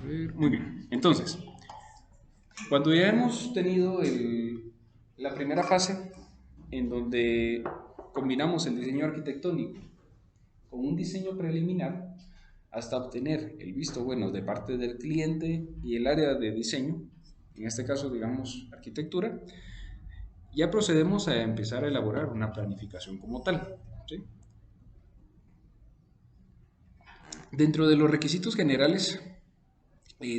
ver. Muy bien. Entonces, cuando ya hemos tenido la primera fase en donde combinamos el diseño arquitectónico con un diseño preliminar hasta obtener el visto bueno de parte del cliente y el área de diseño, en este caso digamos arquitectura, ya procedemos a empezar a elaborar una planificación como tal. ¿Sí? Dentro de los requisitos generales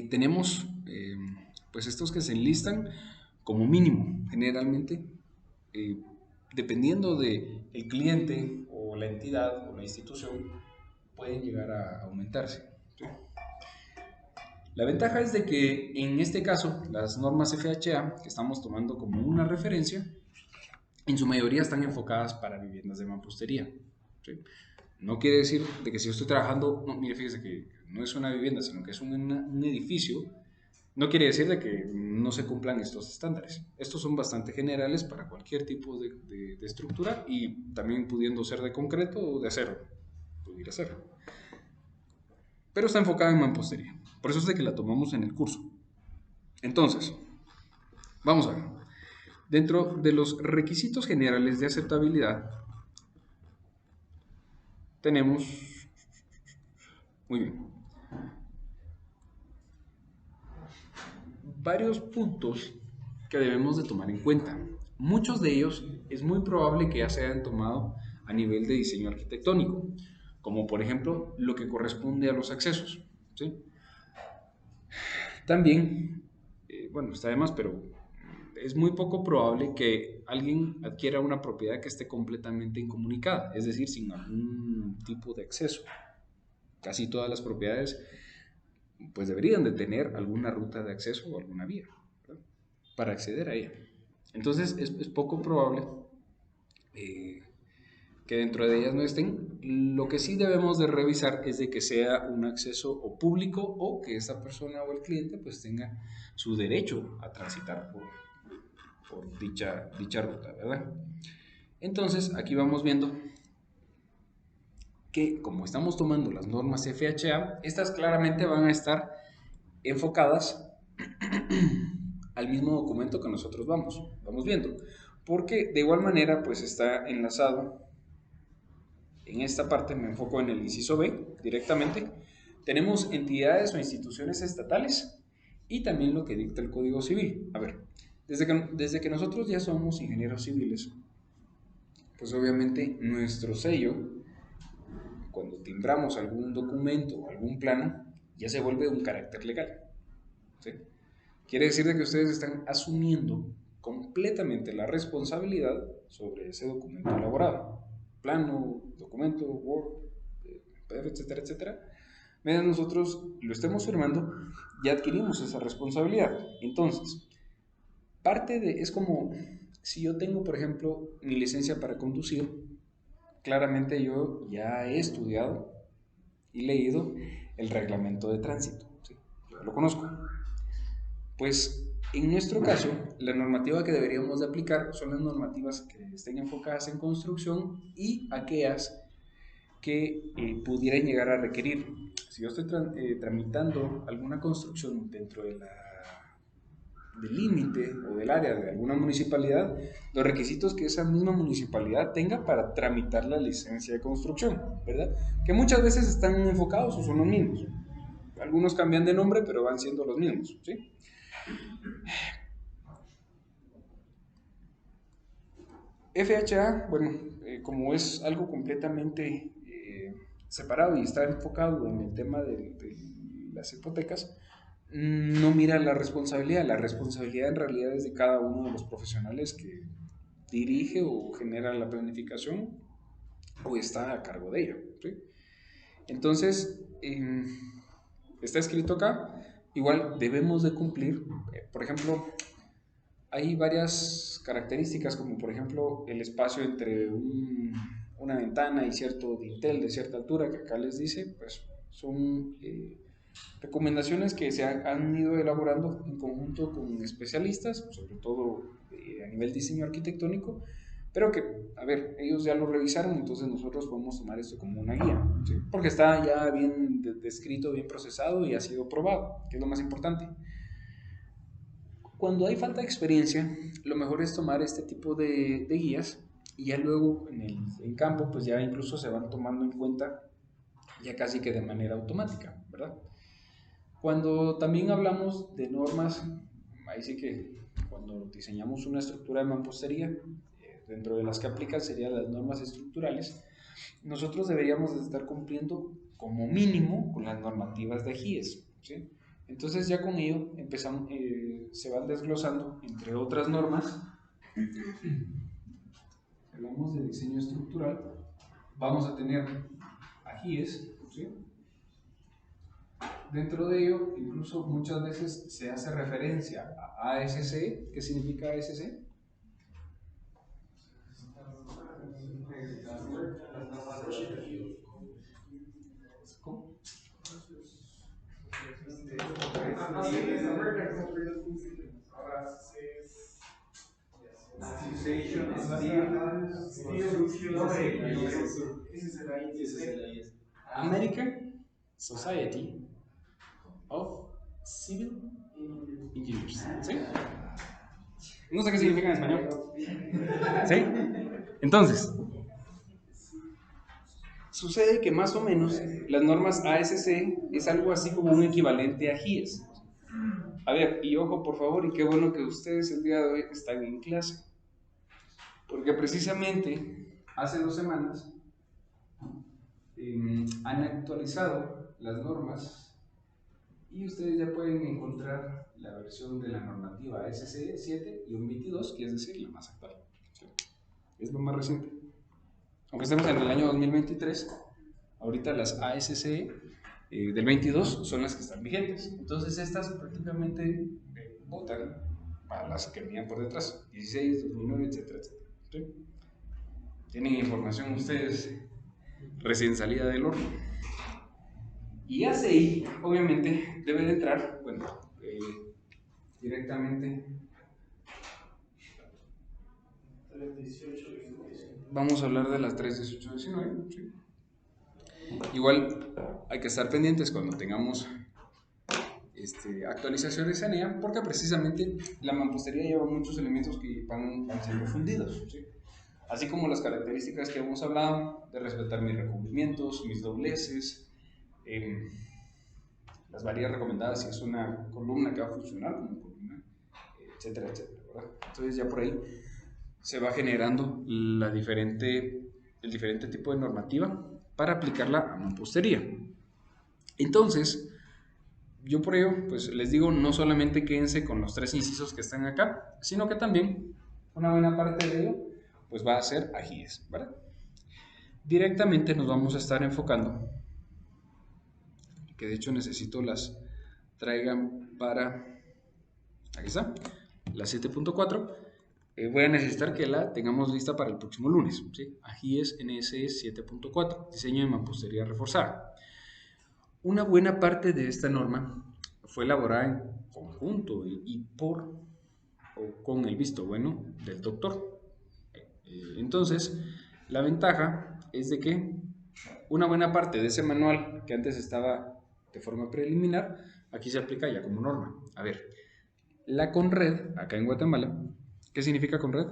tenemos pues estos que se enlistan como mínimo generalmente, eh, dependiendo del cliente o la entidad o la institución, pueden llegar a aumentarse. ¿Sí? La ventaja es de que en este caso las normas FHA que estamos tomando como una referencia, en su mayoría están enfocadas para viviendas de mampostería. ¿Sí? No quiere decir de que si yo estoy trabajando, no, mire, fíjese que no es una vivienda, sino que es un edificio, no quiere decir de que no se cumplan estos estándares. Estos son bastante generales para cualquier tipo de estructura y también pudiendo ser de concreto o de acero, pudiera ser. Pero está enfocada en mampostería. Por eso es de que la tomamos en el curso. Entonces, vamos a ver. Dentro de los requisitos generales de aceptabilidad, tenemos, muy bien, varios puntos que debemos de tomar en cuenta. Muchos de ellos es muy probable que ya se hayan tomado a nivel de diseño arquitectónico, como por ejemplo lo que corresponde a los accesos. ¿Sí? También, bueno, está de más, pero es muy poco probable que alguien adquiera una propiedad que esté completamente incomunicada, es decir, sin algún tipo de acceso. Casi todas las propiedades pues deberían de tener alguna ruta de acceso o alguna vía, ¿verdad? Para acceder a ella. Entonces es poco probable eh, que dentro de ellas no estén. Lo que sí debemos de revisar es de que sea un acceso o público o que esta persona o el cliente pues tenga su derecho a transitar por dicha ruta, ¿verdad? Entonces aquí vamos viendo que como estamos tomando las normas FHA, estas claramente van a estar enfocadas al mismo documento que nosotros vamos viendo. Porque de igual manera pues está enlazado. En esta parte me enfoco en el inciso B directamente. Tenemos entidades o instituciones estatales y también lo que dicta el Código Civil. A ver, desde que nosotros ya somos ingenieros civiles, pues obviamente nuestro sello, cuando timbramos algún documento o algún plano, ya se vuelve un carácter legal. ¿Sí? Quiere decir de que ustedes están asumiendo completamente la responsabilidad sobre ese documento elaborado. Plano, documento, Word, PDF, etcétera, etcétera. Mientras nosotros lo estemos firmando, ya adquirimos esa responsabilidad. Entonces, es como si yo tengo, por ejemplo, mi licencia para conducir, claramente yo ya he estudiado y leído el reglamento de tránsito. ¿Sí? Yo lo conozco. Pues en nuestro caso, la normativa que deberíamos de aplicar son las normativas que estén enfocadas en construcción y aquellas que pudieran llegar a requerir. Si yo estoy tramitando alguna construcción dentro del límite o del área de alguna municipalidad, los requisitos que esa misma municipalidad tenga para tramitar la licencia de construcción, ¿verdad? Que muchas veces están enfocados o son los mismos. Algunos cambian de nombre, pero van siendo los mismos, ¿sí? FHA, bueno, como es algo completamente separado y está enfocado en el tema de las hipotecas, no mira la responsabilidad en realidad es de cada uno de los profesionales que dirige o genera la planificación o está a cargo de ella. ¿Sí? Entonces, está escrito acá, igual debemos de cumplir, por ejemplo, hay varias características, como por ejemplo el espacio entre una ventana y cierto dintel de cierta altura, que acá les dice, pues son recomendaciones que se han ido elaborando en conjunto con especialistas, sobre todo a nivel diseño arquitectónico, pero que, a ver, ellos ya lo revisaron, entonces nosotros podemos tomar esto como una guía, ¿sí? Porque está ya bien descrito, bien procesado y ha sido probado, que es lo más importante. Cuando hay falta de experiencia, lo mejor es tomar este tipo de guías y ya luego en campo, pues ya incluso se van tomando en cuenta ya casi que de manera automática, ¿verdad? Cuando también hablamos de normas, ahí sí que cuando diseñamos una estructura de mampostería, dentro de las que aplican serían las normas estructurales, nosotros deberíamos de estar cumpliendo como mínimo con las normativas de GIES, ¿sí? Entonces ya con ello empezamos, se van desglosando entre otras normas. Hablamos de diseño estructural, vamos a tener a GIES, ¿sí? Dentro de ello, incluso muchas veces se hace referencia a ASC. ¿Qué significa ASC? ¿Cómo? American Society of Civil Engineers. ¿Sí? No sé qué significa en español. ¿Sí? Entonces, sucede que más o menos las normas ASC es algo así como un equivalente a GIES. A ver, y ojo por favor, y qué bueno que ustedes el día de hoy están en clase, porque precisamente hace 2 semanas han actualizado las normas y ustedes ya pueden encontrar la versión de la normativa ASC 7-22, que es decir, la más actual. ¿Sí? Es lo más reciente. Aunque estemos en el año 2023, ahorita las ASC del 22 son las que están vigentes. Entonces estas prácticamente votan para las que venían por detrás, 16, 2009, etcétera, etcétera. ¿Sí? Tienen información ustedes recién salida del horno. Y ACI, obviamente, debe de entrar, bueno, directamente. Vamos a hablar de las 31819. ¿Sí? Igual hay que estar pendientes cuando tengamos actualizaciones en ella, porque precisamente la mampostería lleva muchos elementos que van siendo fundidos, ¿sí? Así como las características que hemos hablado, de respetar mis recubrimientos, mis dobleces, las varillas recomendadas si es una columna que va a funcionar como columna, etcétera, etcétera, ¿verdad? Entonces ya por ahí se va generando el diferente tipo de normativa para aplicarla a mampostería. Entonces, yo por ello, pues les digo, no solamente quédense con los 3 incisos que están acá, sino que también una buena parte de ello, pues va a ser a GIES, ¿verdad? Directamente nos vamos a estar enfocando, que de hecho necesito las traigan para, aquí está, la 7.4. Voy a necesitar que la tengamos lista para el próximo lunes, ¿sí? AGIES NSE 7.4, diseño de mampostería reforzada. Una buena parte de esta norma fue elaborada en conjunto y por o con el visto bueno del doctor. Entonces, la ventaja es de que una buena parte de ese manual que antes estaba de forma preliminar, aquí se aplica ya como norma. A ver, la CONRED, acá en Guatemala, ¿qué significa CONRED?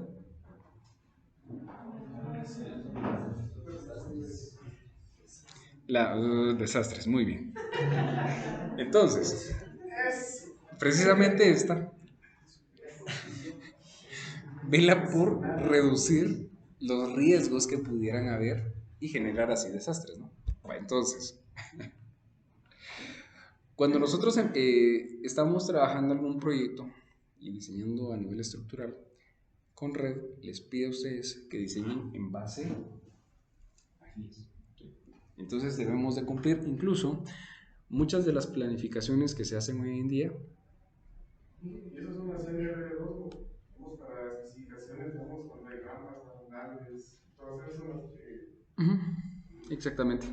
Desastres, muy bien. Entonces, precisamente esta vela por reducir los riesgos que pudieran haber y generar así desastres, ¿no? Bueno, entonces, cuando nosotros estamos trabajando algún proyecto y diseñando a nivel estructural, CONRED les pide a ustedes que diseñen en base a GIES. Entonces debemos de cumplir incluso muchas de las planificaciones que se hacen hoy en día. Y eso es una serie R2, vamos para especificaciones, vamos con diagramas, abundantes, todo eso. Exactamente,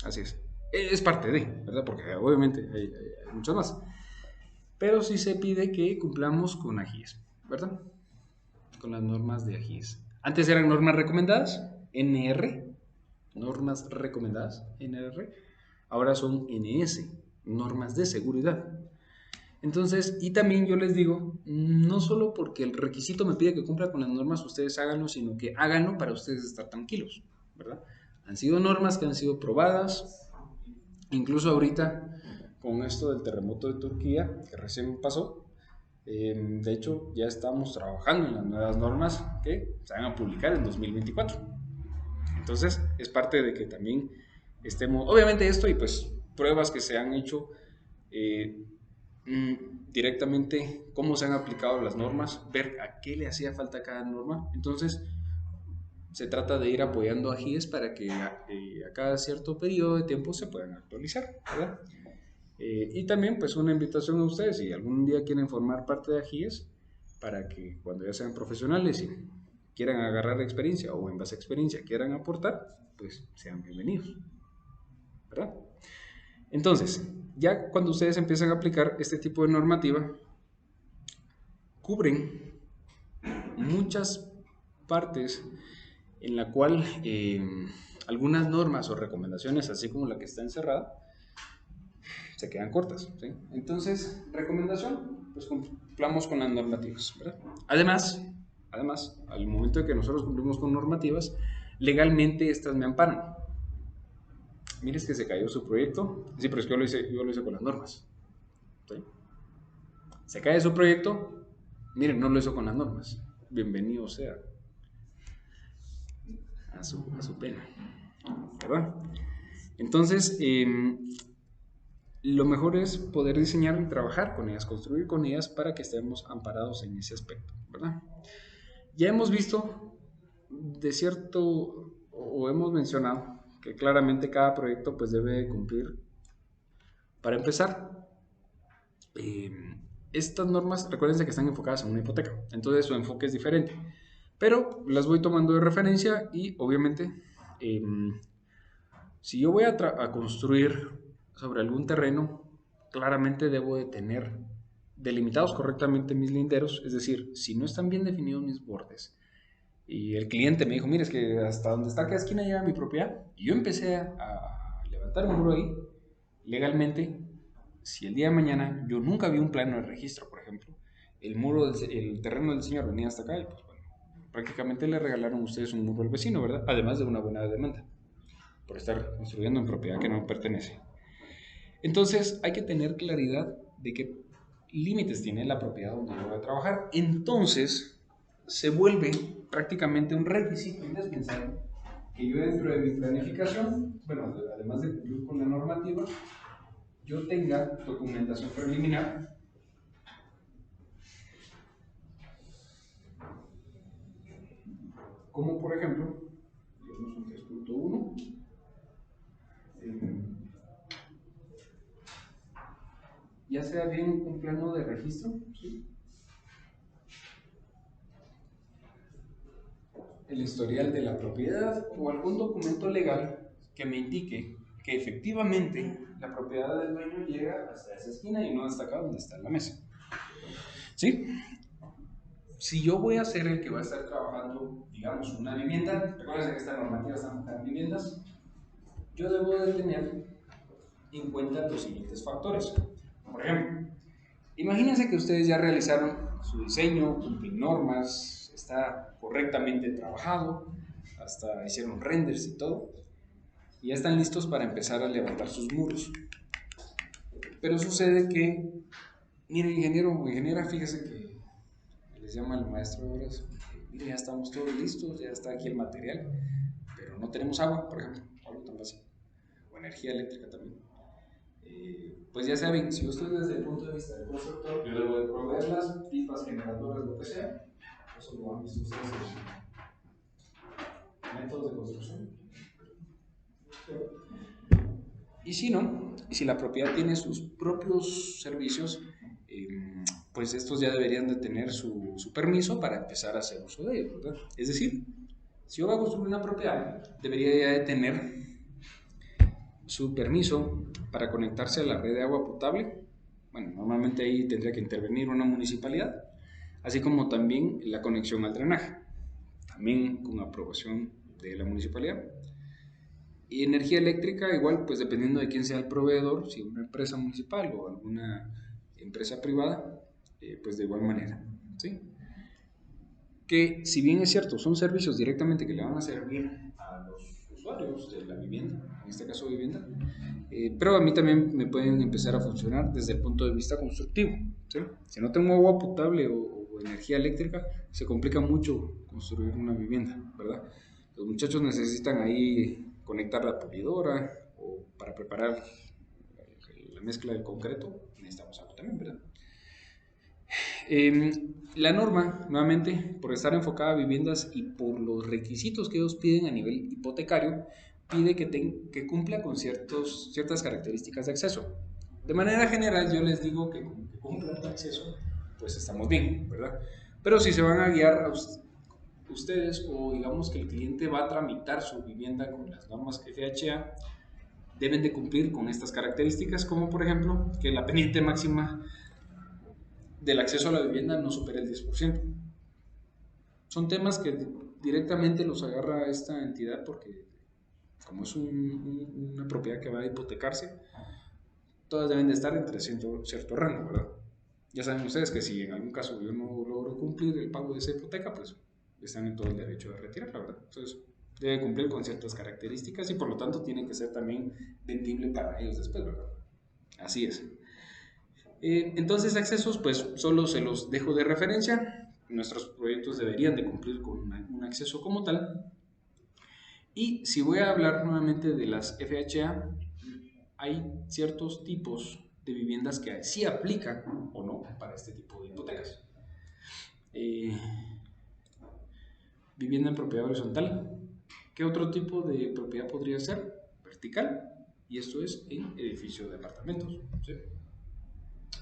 así es. Es parte de, ¿verdad? Porque obviamente hay muchas más. Pero sí se pide que cumplamos con AGIES, ¿verdad? Con las normas de AGIES. Antes eran normas recomendadas, NR, normas recomendadas, NR. Ahora son NS, normas de seguridad. Entonces, y también yo les digo, no solo porque el requisito me pide que cumpla con las normas, ustedes háganlo, sino que háganlo para ustedes estar tranquilos, ¿verdad? Han sido normas que han sido probadas, incluso ahorita con esto del terremoto de Turquía, que recién pasó, de hecho ya estamos trabajando en las nuevas normas que se van a publicar en 2024. Entonces, es parte de que también estemos, obviamente esto y pues pruebas que se han hecho eh, directamente cómo se han aplicado las normas, ver a qué le hacía falta cada norma. Entonces, se trata de ir apoyando a GIES para que a cada cierto periodo de tiempo se puedan actualizar, ¿verdad? Y también, pues, una invitación a ustedes, si algún día quieren formar parte de GIES, para que cuando ya sean profesionales y quieran agarrar experiencia o en base a experiencia quieran aportar, pues sean bienvenidos, ¿verdad? Entonces, ya cuando ustedes empiezan a aplicar este tipo de normativa, cubren muchas partes en la cual algunas normas o recomendaciones, así como la que está encerrada, se quedan cortas, ¿sí? Entonces, recomendación, pues cumplamos con las normativas, ¿verdad? Además, al momento de que nosotros cumplimos con normativas, legalmente estas me amparan. Mires que se cayó su proyecto, sí, pero es que yo lo hice con las normas, ¿sí? Se cae su proyecto, miren, no lo hizo con las normas, bienvenido sea a su pena, ¿verdad? Entonces, lo mejor es poder diseñar y trabajar con ellas, construir con ellas para que estemos amparados en ese aspecto, ¿verdad? Ya hemos visto de cierto, o hemos mencionado que claramente cada proyecto pues debe cumplir. Para empezar, estas normas, recuerden que están enfocadas en una hipoteca, entonces su enfoque es diferente, pero las voy tomando de referencia y obviamente si yo voy a construir sobre algún terreno, claramente debo de tener delimitados correctamente mis linderos, es decir, si no están bien definidos mis bordes, y el cliente me dijo, mire, es que hasta donde está cada esquina llega mi propiedad, y yo empecé a levantar un muro ahí, legalmente, si el día de mañana yo nunca vi un plano de registro, por ejemplo, el terreno del señor venía hasta acá, y pues bueno, prácticamente le regalaron a ustedes un muro al vecino, ¿verdad? Además de una buena demanda por estar construyendo en propiedad que no pertenece. Entonces hay que tener claridad de qué límites tiene la propiedad donde yo voy a trabajar. Entonces se vuelve prácticamente un requisito indispensable que yo dentro de mi planificación, bueno, además de cumplir con la normativa, yo tenga documentación preliminar como por ejemplo, digamos un 3.1, ya sea bien un plano de registro, ¿sí? El historial de la propiedad o algún documento legal que me indique que efectivamente la propiedad del dueño llega hasta esa esquina y no hasta acá donde está la mesa. ¿Sí? Si yo voy a ser el que va a estar trabajando, digamos, una vivienda, recuerden que esta normativa está enfocada en viviendas, yo debo de tener en cuenta los siguientes factores. Por ejemplo, imagínense que ustedes ya realizaron su diseño, cumplen normas, está correctamente trabajado, hasta hicieron renders y todo, y ya están listos para empezar a levantar sus muros. Pero sucede que, mire, ingeniero o ingeniera, fíjese que les llama el maestro de obras, mire, ya estamos todos listos, ya está aquí el material, pero no tenemos agua, por ejemplo, algo tan básico, o energía eléctrica también. Pues ya saben, si yo estoy desde el punto de vista del constructor, yo debo de proveer las pipas, generadoras, lo que sea. Eso lo han visto ustedes en métodos de construcción. Y si no, y si la propiedad tiene sus propios servicios, pues estos ya deberían de tener su permiso para empezar a hacer uso de ellos, ¿verdad? Es decir, si yo voy a construir una propiedad, debería ya de tener su permiso para conectarse a la red de agua potable. Bueno, normalmente ahí tendría que intervenir una municipalidad, así como también la conexión al drenaje. también con aprobación de la municipalidad. Y energía eléctrica, igual, pues dependiendo de quién sea el proveedor, si una empresa municipal o alguna empresa privada, pues de igual manera, ¿sí? Que si bien es cierto, son servicios directamente que le van a servir a los usuarios de la vivienda, en este caso vivienda, pero a mí también me pueden empezar a funcionar desde el punto de vista constructivo, ¿sí? Si no tengo agua potable o energía eléctrica, se complica mucho construir una vivienda, ¿verdad? Los muchachos necesitan ahí conectar la pulidora o para preparar la mezcla del concreto, necesitamos agua también, ¿verdad? La norma, nuevamente, por estar enfocada a viviendas y por los requisitos que ellos piden a nivel hipotecario, pide que cumpla con ciertas características de acceso. De manera general, yo les digo que con que cumplan el acceso, pues estamos bien, ¿verdad? Pero si se van a guiar a ustedes o digamos que el cliente va a tramitar su vivienda con las normas FHA, deben de cumplir con estas características, como por ejemplo que la pendiente máxima del acceso a la vivienda no supere el 10%. Son temas que directamente los agarra esta entidad porque como es una propiedad que va a hipotecarse, todas deben de estar entre cierto rango, ¿verdad? Ya saben ustedes que si en algún caso yo no logro cumplir el pago de esa hipoteca, pues están en todo el derecho de retirarla, ¿verdad? Entonces debe cumplir con ciertas características y por lo tanto tiene que ser también vendible para ellos después, ¿verdad? Así es. Entonces accesos pues solo se los dejo de referencia, nuestros proyectos deberían de cumplir con un acceso como tal. Y si voy a hablar nuevamente de las FHA, hay ciertos tipos de viviendas que sí aplican o no para este tipo de hipotecas. Vivienda en propiedad horizontal. ¿Qué otro tipo de propiedad podría ser? Vertical. Y esto es en edificio de apartamentos, ¿sí?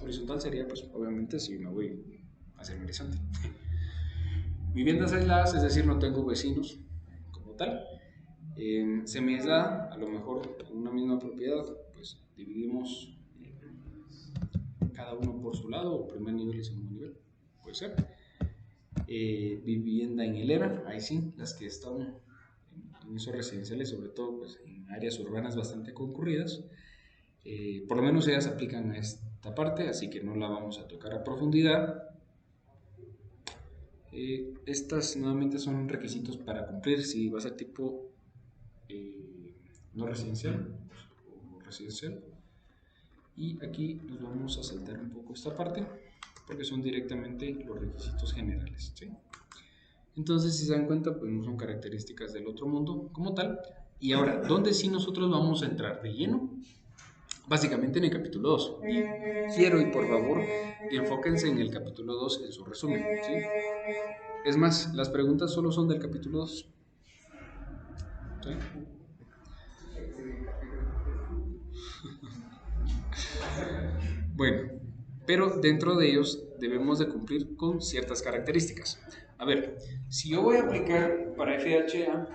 Horizontal sería, pues, obviamente, si me voy hacia el horizonte. Viviendas aisladas, es decir, no tengo vecinos como tal. Semiaislada, a lo mejor en una misma propiedad, pues dividimos cada uno por su lado, o primer nivel y segundo nivel, puede ser. Vivienda en hilera, ahí sí, las que están en esos residenciales, sobre todo pues, en áreas urbanas bastante concurridas. Por lo menos ellas aplican a esta parte, así que no la vamos a tocar a profundidad. Estas nuevamente son requisitos para cumplir si va a ser tipo no residencial o residencial. Y aquí nos vamos a saltar un poco esta parte porque son directamente los requisitos generales, ¿sí? Entonces, si se dan cuenta, pues no son características del otro mundo como tal. Y ahora, ¿dónde sí nosotros vamos a entrar de lleno? Básicamente en el capítulo 2. Y quiero, y por favor, enfóquense en el capítulo 2 en su resumen, ¿sí? Es más, las preguntas solo son del capítulo 2. ¿Sí? Bueno, pero dentro de ellos debemos de cumplir con ciertas características. A ver, si yo voy a aplicar para FHA,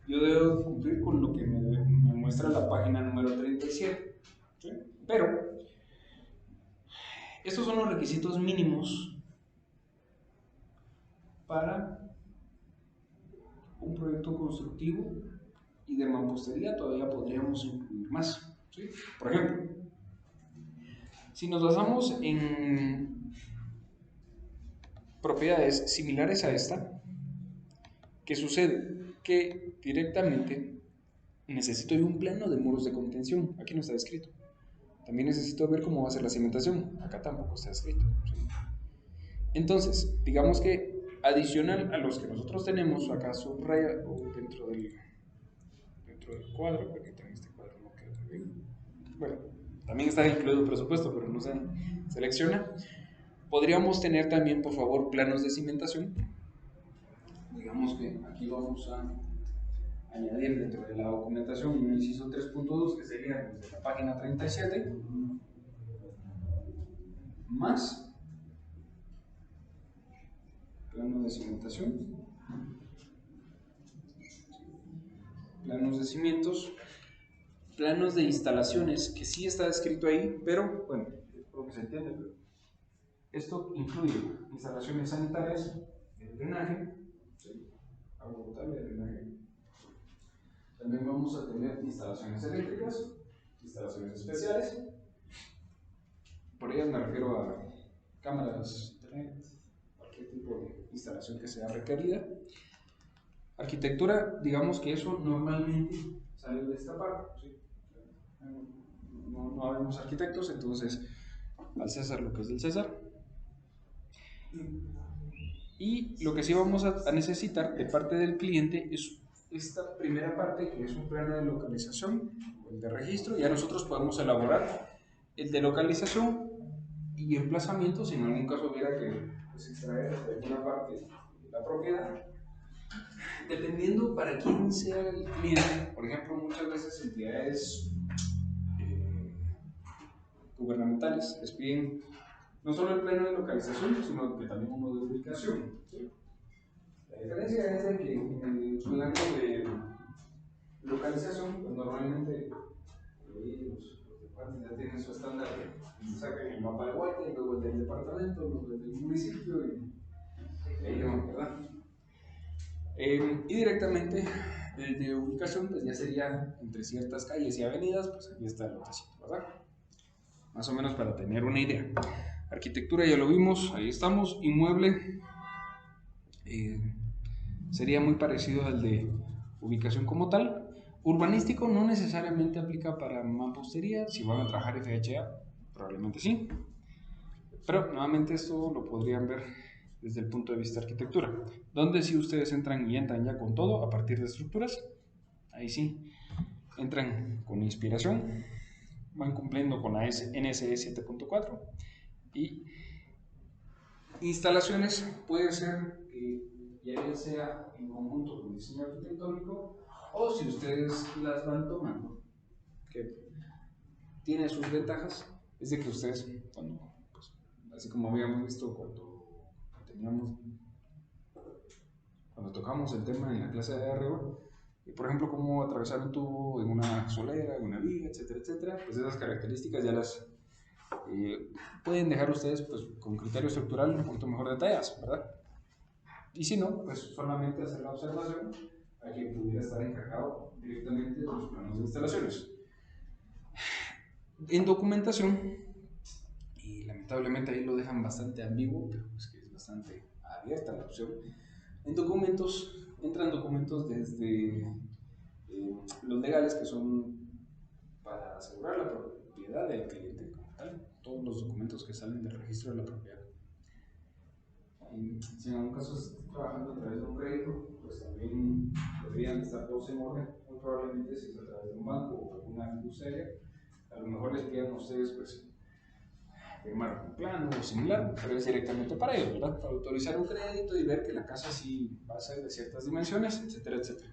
yo debo cumplir con lo que me muestra la página número 37. ¿Sí? Pero estos son los requisitos mínimos para un proyecto constructivo y de mampostería todavía podríamos incluir más. ¿Sí? Por ejemplo, si nos basamos en propiedades similares a esta, ¿qué sucede? Que directamente necesito yo un plano de muros de contención. Aquí no está escrito. También necesito ver cómo va a ser la cimentación. Acá tampoco está escrito. ¿Sí? Entonces, digamos que adicional a los que nosotros tenemos acá subrayado dentro del cuadro, porque también este cuadro no queda tan bien. Bueno, también está incluido el presupuesto, pero no se selecciona. Podríamos tener también, por favor, planos de cimentación. Digamos que aquí vamos a añadir dentro de la documentación un inciso 3.2 que sería desde la página 37 más plano de cimentación, planos de cimientos, planos de instalaciones que sí está escrito ahí, pero bueno, espero que se entiende, pero esto incluye instalaciones sanitarias, el drenaje, ¿sí? agua potable, drenaje. También vamos a tener instalaciones eléctricas, instalaciones especiales. Por ellas me refiero a cámaras, internet, cualquier tipo de instalación que sea requerida. Arquitectura, digamos que eso normalmente sale de esta parte. ¿Sí? No habemos arquitectos, entonces al César lo que es del César. Y lo que sí vamos a necesitar de parte del cliente es esta primera parte, que es un plano de localización, el de registro. Ya nosotros podemos elaborar el de localización y emplazamiento, si en algún caso hubiera que pues, extraer de alguna parte la propiedad. Dependiendo para quién sea el cliente, por ejemplo, muchas veces entidades gubernamentales les piden no solo el plano de localización, sino que también uno de ubicación. ¿Sí? La diferencia es de que en el plano de localización, pues normalmente los departamentos ya tienen su estándar, sacan el mapa de Guate, luego el del departamento, luego el del municipio y ahí van, ¿verdad? Y directamente el de ubicación pues ya sería entre ciertas calles y avenidas, pues aquí está el lotecito, ¿verdad? Más o menos para tener una idea. Arquitectura ya lo vimos, ahí estamos. Inmueble sería muy parecido al de ubicación como tal. Urbanístico no necesariamente aplica para mampostería, si van a trabajar FHA, probablemente sí. Pero nuevamente esto lo podrían ver desde el punto de vista de arquitectura, donde si ustedes entran y entran ya con todo a partir de estructuras, ahí sí, entran con inspiración, van cumpliendo con la NSE 7.4 y instalaciones puede ser que ya sea en conjunto con diseño arquitectónico o si ustedes las van tomando, que tiene sus ventajas, es de que ustedes, cuando, pues, así como habíamos visto cuando tocamos el tema en la clase de arreo, y por ejemplo cómo atravesar un tubo en una solera, en una viga, etcétera, etcétera, pues esas características ya las pueden dejar ustedes pues, con criterio estructural un poquito mejor detalladas, ¿verdad? Y si no, pues solamente hacer la observación a quien pudiera estar encargado directamente de los planos de instalaciones. En documentación, y lamentablemente ahí lo dejan bastante ambiguo, pero es que es bastante abierta la opción. En documentos, entran documentos desde los legales, que son para asegurar la propiedad del cliente como tal, todos los documentos que salen del registro de la propiedad. Y si en algún caso se está trabajando a través de un crédito, pues también deberían estar todos en orden. Muy probablemente si es a través de un banco o una fiduciaria, a lo mejor les pidan a ustedes pues firmar un plano o similar, pero es directamente para ellos, ¿verdad? Para autorizar un crédito y ver que la casa sí va a ser de ciertas dimensiones, etcétera, etcétera.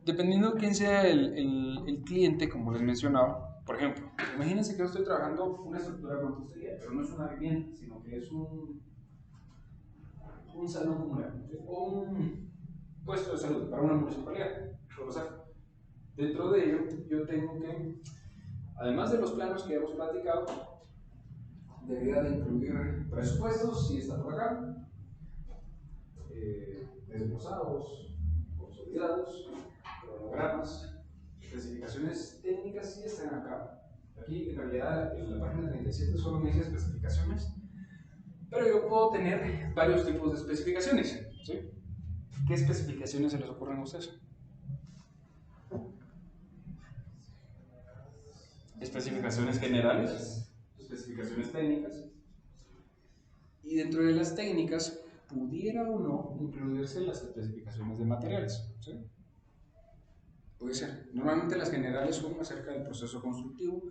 Dependiendo de quién sea el cliente, como les mencionaba, por ejemplo, imagínense que yo estoy trabajando una estructura de mampostería, pero no es una vivienda, sino que es un salón comunal, ¿sí? O un puesto de salud para una municipalidad. O sea, dentro de ello, yo tengo que, además de los planos que hemos platicado, debería de incluir presupuestos, si está por acá, desglosados, consolidados, cronogramas, especificaciones técnicas sí están acá. Aquí en realidad en la página 37 solo me dice especificaciones, pero yo puedo tener varios tipos de especificaciones. ¿Sí? ¿Qué especificaciones se les ocurren a ustedes? Especificaciones generales, especificaciones técnicas. Y dentro de las técnicas pudiera o no incluirse las especificaciones de materiales. ¿Sí? Puede ser. Normalmente las generales son acerca del proceso constructivo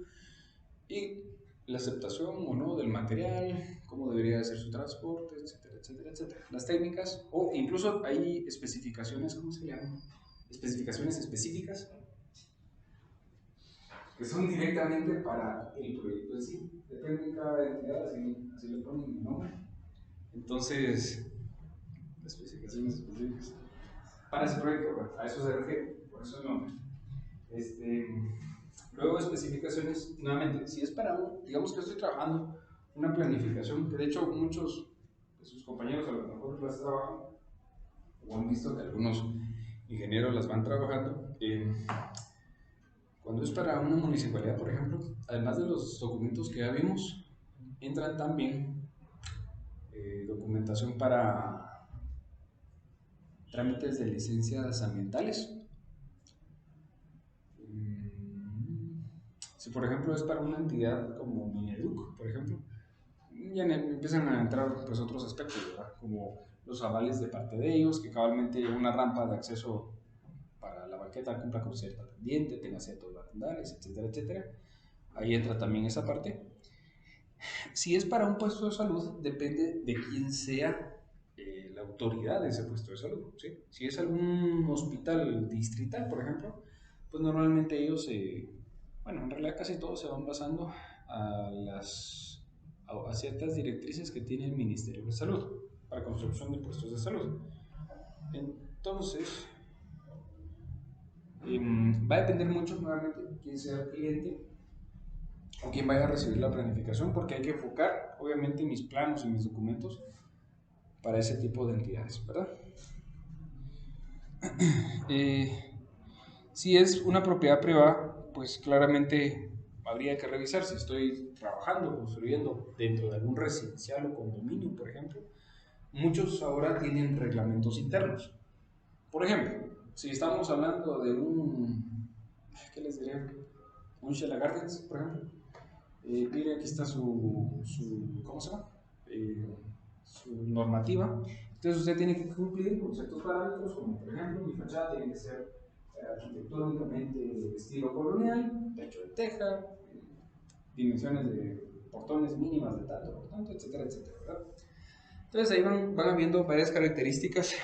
y la aceptación o no del material, cómo debería ser su transporte, etcétera, etcétera, etcétera. Las técnicas, o incluso hay especificaciones, ¿cómo se llaman? Especificaciones específicas, que son directamente para el proyecto en sí. Depende de cada entidad, así le ponen el nombre. Entonces, especificaciones específicas para ese proyecto, a eso se refiere, por eso el nombre. Luego especificaciones, nuevamente, si es para digamos que estoy trabajando una planificación, que de hecho muchos pues, sus compañeros a lo mejor las trabajan, o han visto que algunos ingenieros las van trabajando. Cuando es para una municipalidad, por ejemplo, además de los documentos que ya vimos, entran también documentación para trámites de licencias ambientales. Si por ejemplo es para una entidad como Mineduc, por ejemplo, ya empiezan a entrar pues, otros aspectos, ¿verdad? Como los avales de parte de ellos, que cabalmente una rampa de acceso para la banqueta cumpla con cierta pendiente, tenga ciertos barandales, etcétera, etcétera. Ahí entra también esa parte. Si es para un puesto de salud, depende de quién sea la autoridad de ese puesto de salud, ¿sí? Si es algún hospital distrital, por ejemplo, pues normalmente ellos, bueno, en realidad casi todos se van basando a ciertas directrices que tiene el Ministerio de Salud para construcción de puestos de salud. Entonces, va a depender mucho nuevamente de quién sea el cliente o quién vaya a recibir la planificación, porque hay que enfocar, obviamente, mis planos y mis documentos para ese tipo de entidades, ¿verdad? Si es una propiedad privada, pues claramente habría que revisar si estoy trabajando, construyendo dentro de algún residencial o condominio, por ejemplo. Muchos ahora tienen reglamentos internos. Por ejemplo, si estamos hablando de ¿qué les diría? Un Shella Gardens, por ejemplo. Mire, aquí está ¿cómo se llama? Su normativa. Entonces usted tiene que cumplir con ciertos parámetros, como por ejemplo, mi fachada tiene que ser arquitectónicamente de estilo colonial, techo de teja, dimensiones de portones mínimas de tanto por tanto, etcétera, etcétera, ¿verdad? Entonces ahí van habiendo varias características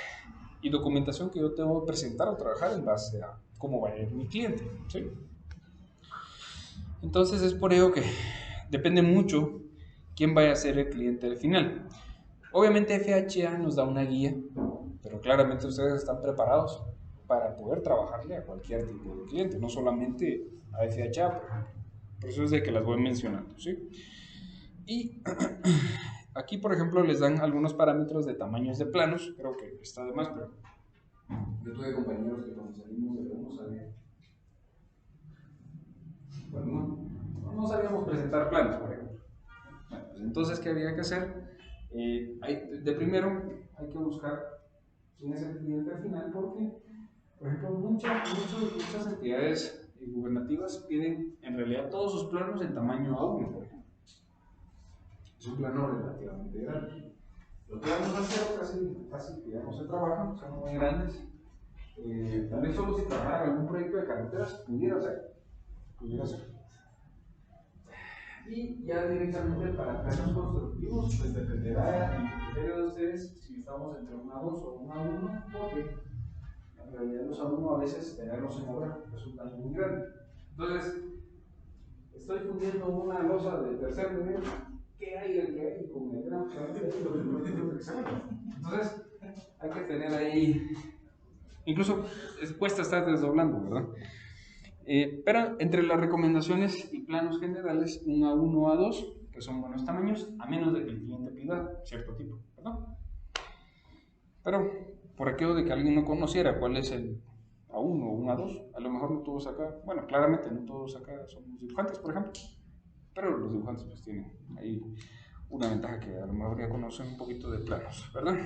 y documentación que yo tengo que presentar o trabajar en base a cómo va a ir mi cliente, ¿sí? Entonces es por ello que depende mucho quién vaya a ser el cliente al final. Obviamente FHA nos da una guía, pero claramente ustedes están preparados para poder trabajarle a cualquier tipo de cliente, no solamente a FHA, por ejemplo. Por eso es de que las voy mencionando, ¿sí? Y aquí, por ejemplo, les dan algunos parámetros de tamaños de planos, creo que está de más, pero yo tuve compañeros que cuando salimos de no sabían. Bueno, no sabíamos presentar planos, por ejemplo. Bueno, pues entonces, ¿qué había que hacer? De primero, hay que buscar quién es el cliente al final, porque, por ejemplo, muchas entidades gubernativas piden en realidad todos sus planos en tamaño A1, por ejemplo. Es un plano relativamente grande. Lo que vamos a hacer casi que ya no se trabaja, son muy grandes. Tal vez solo si trabajar algún proyecto de carreteras pudiera ser. Y ya directamente para planos constructivos, pues dependerá del criterio de ustedes si estamos entre un A2 o un A1, porque en realidad los A1 a veces tenerlos en obra resultan muy grandes. Entonces, estoy fundiendo una losa de tercer nivel, ¿qué hay el que hay con el gran planeta y los proyectos de segundo? Entonces, hay que tener ahí, incluso cuesta estar desdoblando, ¿verdad? Pero entre las recomendaciones y planos generales, un A1 o A2, que son buenos tamaños, a menos de que el cliente pida cierto tipo, ¿verdad? Pero por aquello de que alguien no conociera cuál es el A1 o un A2, a lo mejor no todos acá, bueno, claramente no todos acá somos dibujantes, por ejemplo, pero los dibujantes pues tienen ahí una ventaja que a lo mejor ya conocen un poquito de planos, ¿verdad?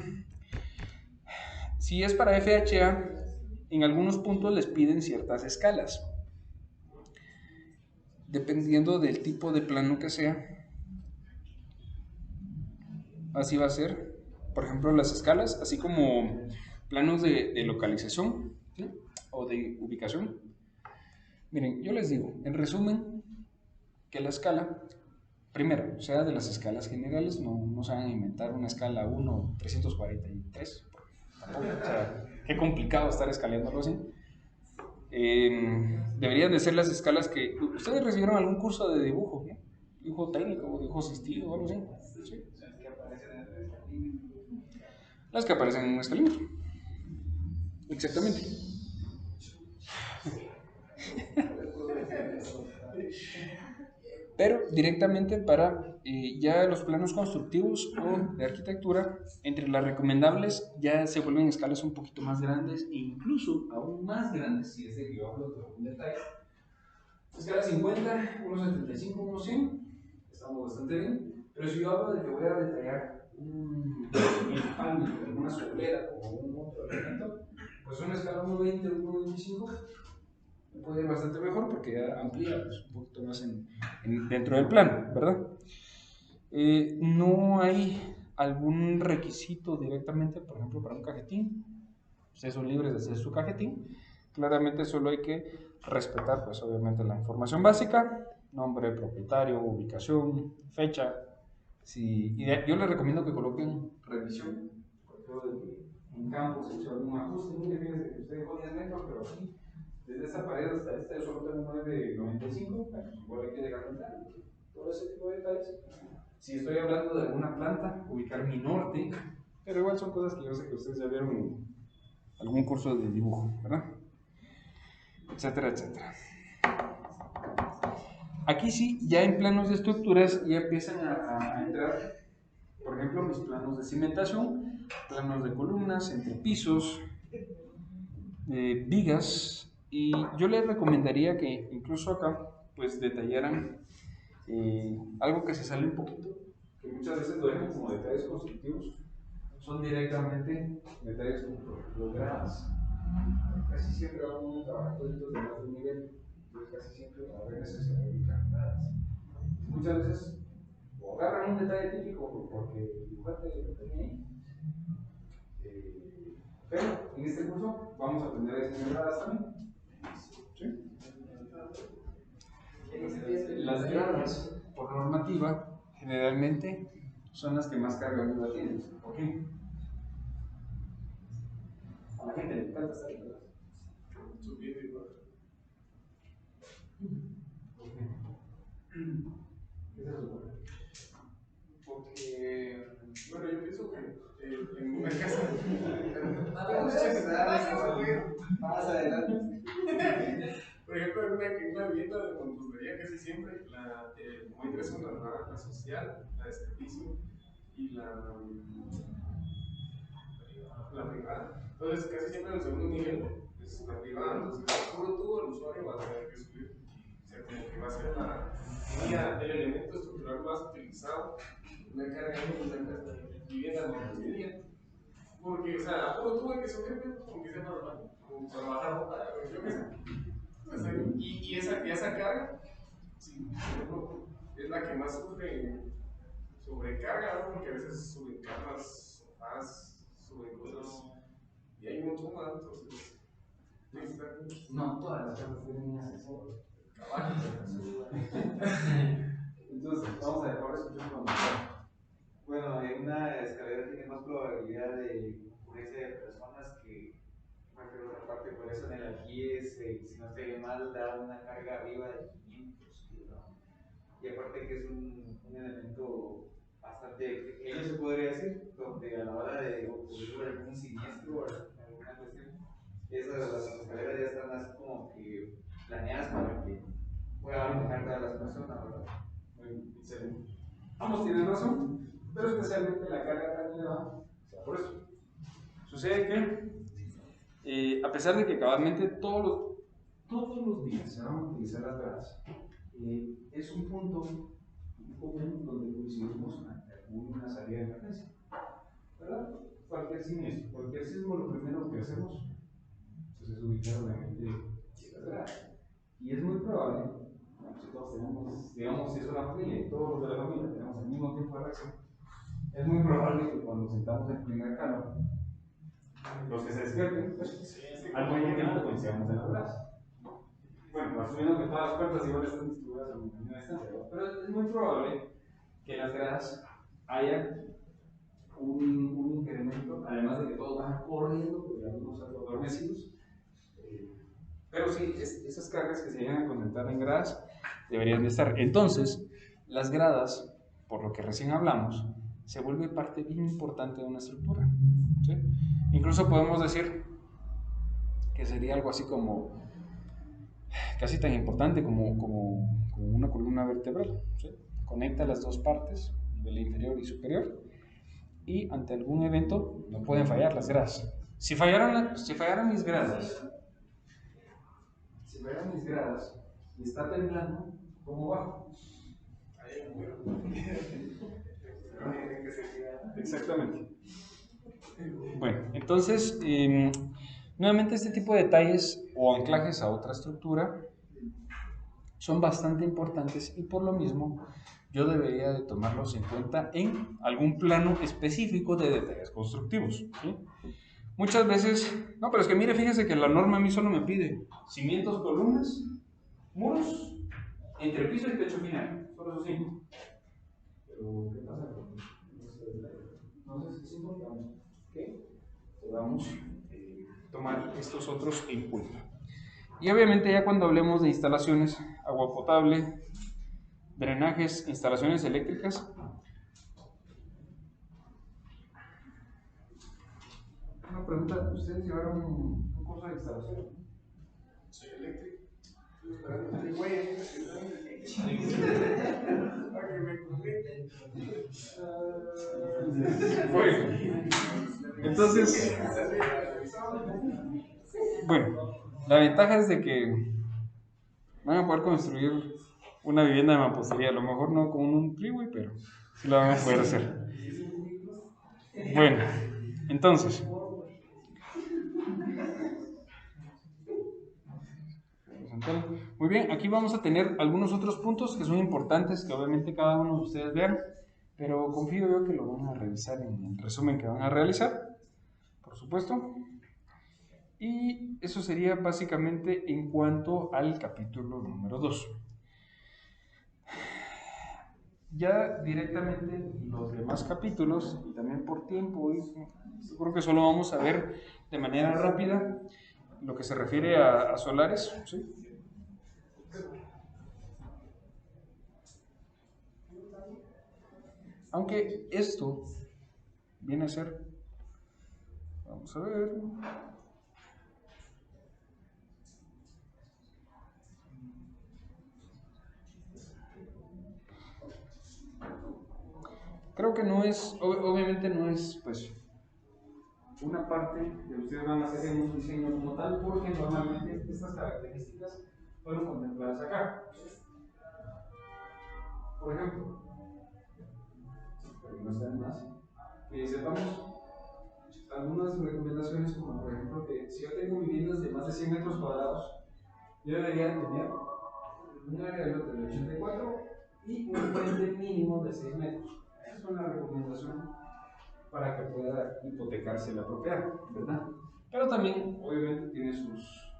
Si es para FHA, en algunos puntos les piden ciertas escalas. Dependiendo del tipo de plano que sea, así va a ser. Por ejemplo, las escalas, así como planos de localización, ¿sí? O de ubicación. Miren, yo les digo, en resumen, que la escala, primero, sea de las escalas generales, no se van a inventar una escala 1, 343, tampoco, o sea, qué complicado estar escaleándolo así. Deberían de ser las escalas que... ¿Ustedes recibieron algún curso de dibujo, ¿no? Dibujo técnico, dibujo asistido o algo así? ¿Sí? Las que aparecen en un escalímetro. Exactamente. Pero directamente para ya los planos constructivos o de arquitectura, entre las recomendables ya se vuelven escalas un poquito más grandes e incluso aún más grandes si es de que yo hablo de algún detalle. Escala 50, 1.75, 1.100, estamos bastante bien. Pero si yo hablo de que voy a detallar un panel, alguna soplera o un otro elemento, pues una escala 1.20, 1.25 puede ir bastante mejor porque ya amplía pues, un poquito más dentro del plano, ¿verdad? No hay algún requisito directamente, por ejemplo, para un cajetín. Ustedes son libres de hacer su cajetín. Claramente solo hay que respetar, pues obviamente, la información básica, nombre, propietario, ubicación, fecha. Yo les recomiendo que coloquen revisión, porque en campo se hizo algún ajuste. Mire, fíjense que usted dejó 10 metros, pero aquí, desde esta pared hasta esta, yo solo tengo 9.95, bueno, igual hay que dejarlo entrar. Todo ese tipo de detalles. Si estoy hablando de alguna planta, ubicar mi norte, pero igual son cosas que yo sé que ustedes ya vieron en algún curso de dibujo, ¿verdad? Etcétera, etcétera. Aquí sí, ya en planos de estructuras ya empiezan a entrar, por ejemplo, mis planos de cimentación, planos de columnas, entrepisos, vigas, y yo les recomendaría que incluso acá, pues detallaran algo que se sale un poquito, que muchas veces lo dejan como detalles constructivos, son directamente detalles como los gradas. Casi siempre vamos a trabajar proyectos de más de un nivel, entonces casi siempre va a haber necesidad de ubicar gradas. Muchas veces o agarran un detalle típico porque el dibujante lo tenía ahí, pero en este curso vamos a aprender a diseñar gradas también. ¿Sí? Las gradas, por normativa, generalmente son las que más carga viva tienen. ¿Por qué? A la gente le encanta estar en gradas. Subiendo y bajando. ¿Por qué? ¿Qué se supone? Porque, bueno, yo pienso que en una casa. Más adelante. Por ejemplo, en una vivienda de mampostería casi siempre como hay tres zonas, ¿verdad? La social, la de servicio y la privada. Entonces, casi siempre en el segundo nivel es la privada. Entonces, puro tubo, el usuario va a tener que subir. O sea, como que va a ser el elemento estructural más utilizado. Una carga en una vivienda de mampostería. Porque, o sea, a puro tubo hay que subir, como que sea como para bajar ropa, yo qué sé. Entonces, y esa carga, sí, es la que más sufre sobrecarga, ¿no? Porque a veces suben camas, sofás, suben cosas, y hay un montón más, entonces. No todas las casas tienen un ascensor. Entonces, vamos a dejar escuchar cuando. Bueno, en una escalera tiene más probabilidad de ocurrencia de personas que, por otra parte, por eso en el aljibe, si no estoy mal, da una carga arriba de 500 kilogramos. Y aparte que es un elemento bastante pequeño, se podría decir, donde a la hora de ocurrir algún siniestro o alguna cuestión, las escaleras ya están así como que planeadas para que puedan manejar todas las personas, ¿verdad? Excelente. Ambos tienen razón, pero especialmente la carga tan elevada, o sea, por eso. Sucede que, a pesar de que cabalmente todos los días se van a utilizar las gradas, es un punto común donde coincidimos ante alguna salida de emergencia, ¿verdad? Cualquier siniestro, cualquier sismo, lo primero que hacemos pues, es ubicar obviamente las gradas. Y es muy probable, si todos tenemos, digamos, si es una familia y todos los de la familia tenemos el mismo tiempo de reacción, es muy probable que cuando sentamos el primer calo, los que se despierten, pues, al mismo tiempo coincidamos en las gradas. Bueno, asumiendo que todas las puertas igual están distribuidas a la misma distancia, ¿no? Pero es muy probable que en las gradas haya un incremento, además de que todos van corriendo, porque algunos algo adormecidos. Pero sí, esas cargas que se llegan a concentrar en gradas deberían de estar. Entonces, las gradas, por lo que recién hablamos, se vuelve parte bien importante de una estructura. ¿Sí? Incluso podemos decir que sería algo así como casi tan importante como una columna columna vertebral, ¿sí? Conecta las dos partes, nivel inferior y superior, y ante algún evento no pueden fallar las gradas. Si fallaran mis gradas, y está temblando, ¿cómo bajo? Exactamente. Bueno, entonces, nuevamente este tipo de detalles o anclajes a otra estructura son bastante importantes y por lo mismo yo debería de tomarlos en cuenta en algún plano específico de detalles constructivos, ¿sí? Muchas veces, no, pero es que mire, fíjese que la norma a mí solo me pide cimientos, columnas, muros, entre piso y techo final, solo esos 5. Pero, ¿qué pasa con eso? Entonces, es importante que podamos tomar estos otros en cuenta. Y obviamente ya cuando hablemos de instalaciones, agua potable, drenajes, instalaciones eléctricas. Una pregunta, ¿ustedes llevaron un curso de instalación? Soy eléctrico. Estoy esperando a mi güey. Para que me complete. Bueno, entonces, la ventaja es de que van a poder construir una vivienda de mampostería, a lo mejor no con un freeway, pero sí la van a poder hacer. Bueno, entonces, muy bien, aquí vamos a tener algunos otros puntos que son importantes, que obviamente cada uno de ustedes vean, pero confío yo que lo van a revisar en el resumen que van a realizar, por supuesto. Y eso sería básicamente en cuanto al capítulo número 2. Ya directamente los demás capítulos, y también por tiempo, yo creo que solo vamos a ver de manera rápida lo que se refiere a solares, ¿sí? Aunque esto viene a ser, vamos a ver, creo que no es, obviamente no es, pues, una parte que ustedes van a hacer en un diseño como tal, porque normalmente estas características fueron contempladas acá. Por ejemplo, para que no sean más, que sepamos algunas recomendaciones, como por ejemplo que si yo tengo viviendas de más de 100 metros cuadrados, yo debería tener un área de lote de 84 y un frente mínimo de 6 metros. Esa es una recomendación para que pueda hipotecarse la propiedad, ¿verdad? Pero también, obviamente, tiene sus...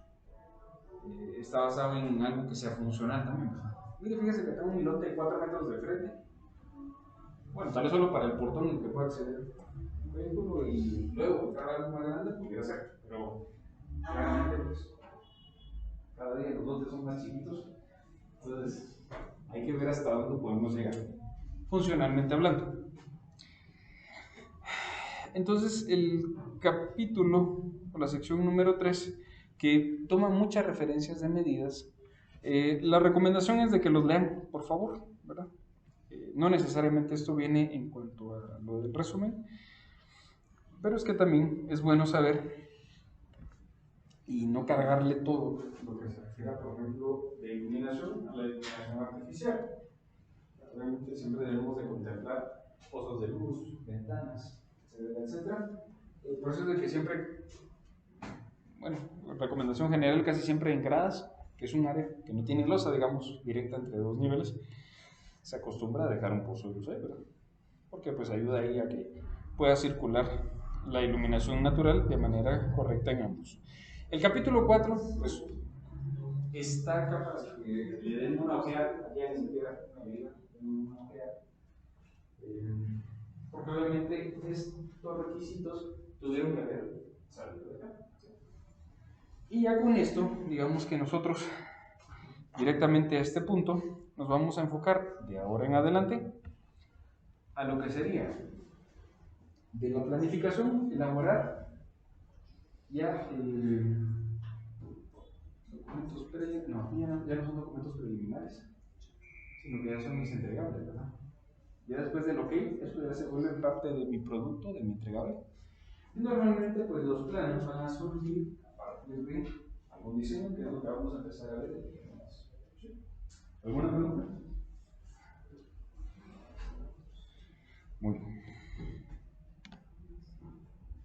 está basado en algo que sea funcional también, ¿verdad? Mire, fíjese que tengo un lote de 4 metros de frente. Bueno, tal vez solo para el portón en el que pueda acceder un vehículo y luego comprar algo más grande, pudiera ser. Pero claramente, pues, cada día los lotes son más chiquitos. Entonces, hay que ver hasta dónde podemos llegar, funcionalmente hablando. Entonces, el capítulo, o la sección número 3, que toma muchas referencias de medidas, la recomendación es de que los lean, por favor, ¿verdad? No necesariamente esto viene en cuanto a lo del resumen, pero es que también es bueno saber y no cargarle todo lo que se refiere, por ejemplo, de iluminación a la iluminación artificial. Obviamente siempre debemos de contemplar pozos de luz, ventanas, etcétera, etcétera. Por eso es de que siempre, bueno, la recomendación general casi siempre en gradas, que es un área que no tiene losa, digamos, directa entre dos niveles, se acostumbra a dejar un pozo de luz ahí, ¿verdad? Porque pues ayuda ahí a que pueda circular la iluminación natural de manera correcta en ambos. El capítulo 4, pues, está acá para que le den una ojeada, allá ni siquiera una ojeada. Porque obviamente estos requisitos tuvieron que haber salido de acá. Y ya con esto, digamos que nosotros directamente a este punto nos vamos a enfocar de ahora en adelante a lo que sería de la planificación, elaborar ya documentos preliminares, no, ya no son documentos preliminares, y lo que ya son mis entregables, ¿verdad? Ya después del OK, esto ya se vuelve parte de mi producto, de mi entregable. Y normalmente, pues los planos van a surgir a partir de algún diseño, que es lo que vamos a empezar a ver. ¿Sí? ¿Alguna pregunta?